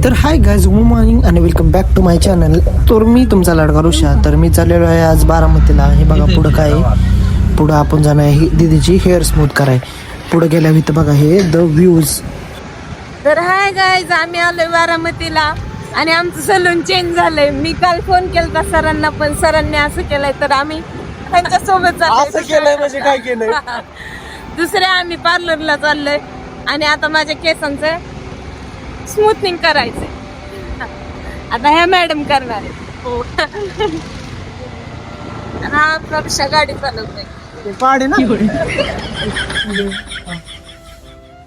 तर hi guys, good morning आणि welcome back to my channel. तर मी तुमचा लाडका ऋषा. तर मी चाललेलो आहे आज बारामतीला. हे बघा पुढं काय आहे. पुढं आपण जाणार आहे दीदीची हेअर स्मूथ कराय. पुढं गेल्यावर इथं बघा हे द व्ह्यूज. तर हाय गाईज, आम्ही आलोय बारामतीला आणि आमचं सलून चेंज झालंय. मी काल फोन केलता सरांना, पण सरांनी असं केलंय तर आम्ही त्यांच्यासोबत असं केलंय म्हणजे काय केलंय? दुसऱ्या आम्ही पार्लरला चाललोय आणि आता माझ्या केसांचं स्मूथनिंग करायचंय. आता ह्या मॅडम करणार आहे. हा प्रक्षा गाडी चालवतोय. पाडे ना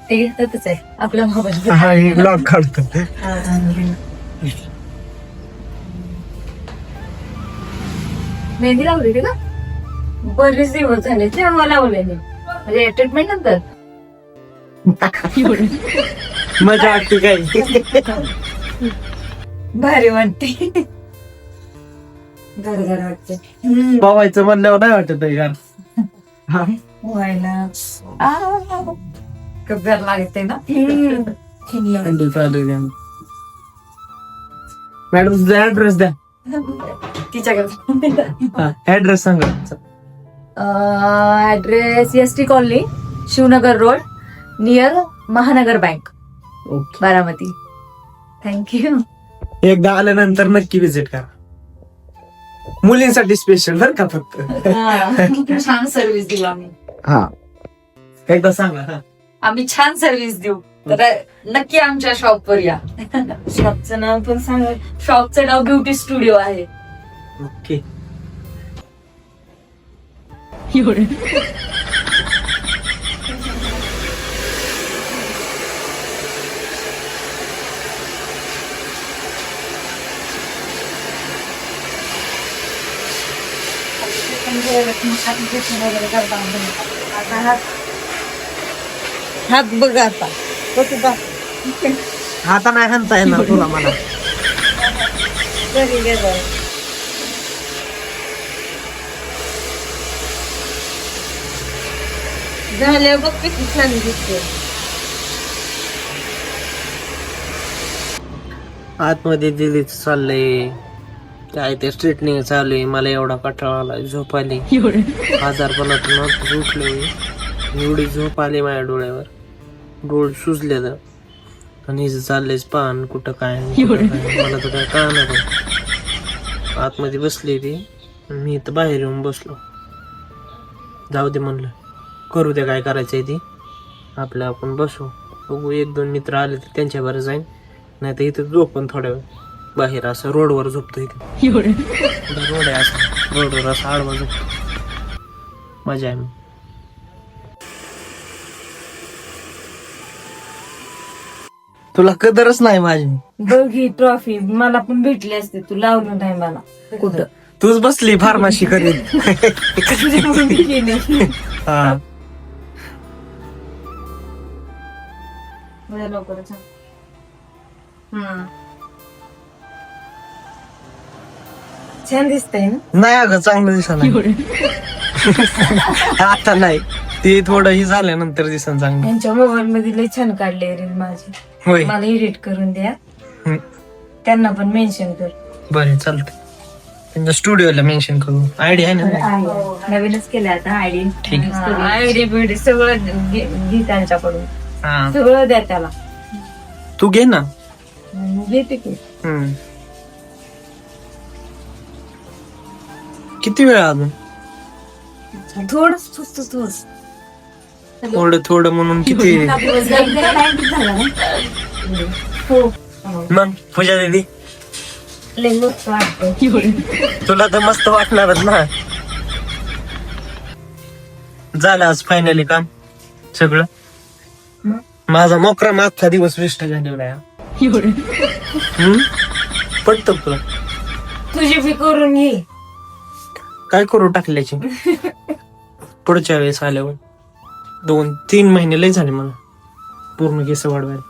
ते आहे आपला मोबाईल. हा हे ब्लॉग काढतो. मेहंदी लावली होती का? बरेच दिवस झाले तेव्हा लावलेली, म्हणजे ट्रीटमेंट नंतर. मजा वाटते काय? भारी वाटते, घर वाटते. पवायचं म्हणल्यावर नाही वाटत यार. व्हायला कब्बर लागते ना. मॅडम तुझा ऍड्रेस द्या. तिच्याकडे ऍड्रेस सांगा. Address ST colony, Shivnagar road, near महानगर बँक, ओके. बारामती. थँक्यू. एकदा आल्यानंतर नक्की विजिट करा. मुलींसाठी स्पेशल बरं का फक्त. छान सर्व्हिस देऊ आम्ही. हा एकदा सांगा. हा आम्ही छान सर्व्हिस देऊ, तर नक्की आमच्या शॉपवर या. शॉपचं नाव पण सांगा. शॉपचं नाव ब्युटी स्टुडिओ आहे. ओके. हात बघ आता आता नाही हाणता येणार तुला मला. घरी गेलो. झाले बघ किती छान दिसते. आतमध्ये दिदीच चाललंय काय ते स्ट्रेटनिंग चालू आहे. मला एवढा कंटाळा आला, झोप आली. आजारपणातून उठले, एवढी झोप आली माझ्या डोळ्यावर, डोळ सुजलेलं. आणि हिचं चाललंयच पान कुठं काय मला तर काय कळणार नाही. आतमध्ये बसली ती, मी इथं बाहेर येऊन बसलो. जाऊ दे म्हणलं, करू दे काय करायचंय ती, आपलं आपण बसू. बघू, एक दोन मित्र आले तर त्यांच्या बरं जाईन, नाही तर इथं झोपून थोड्या वेळ बाहेर असं रोडवर झोपतो. इथे रोड आहे, असं रोडवर असं आडवा झोपतो. मजा आहे. तुला कदरच नाही माझी. बघ ही ट्रॉफी मला पण भेटली असते, तू लावलं नाही मला. कुठं तूच बसली फार्मसी करीत. हा लवकरच. छान दिसतंय ना. नाही अगं, चांगलं दिसत. आता नाही, ते थोडं ही झाल्यानंतर दिसन चांगलं. यांच्या मोबाईल मध्ये लय छान काढले रील माझी. होय, मला एडिट करून द्या, त्यांना पण मेन्शन कर. बरं चालतंय. त्यांच्या स्टुडिओला मेन्शन करू. आयडिया आहे ना. नवीनच केलं आता आयडी. ठीक आहे. आयडी बिडी सगळं घे त्यांच्याकडून. हा सगळं द्या त्याला. तू घे ना. घेते की. किती वेळ अजून? थोडंच फक्त थोडं. थोडं थोडं म्हणून किती? हो, मग पूजा दीदी, लय मस्त वाटतं. तुला तर मस्त वाटणारच ना. झालं आज फायनली काम सगळं. माझा मोकरा मागचा दिवस वेस्ट झालेला आहे. पटत तुला? तुझी बी करून घे. काय करू टाकल्याची? पुढच्या वेळेस आल्यावर 2-3 महिने लय झाले मला पूर्ण केस वाढवायला.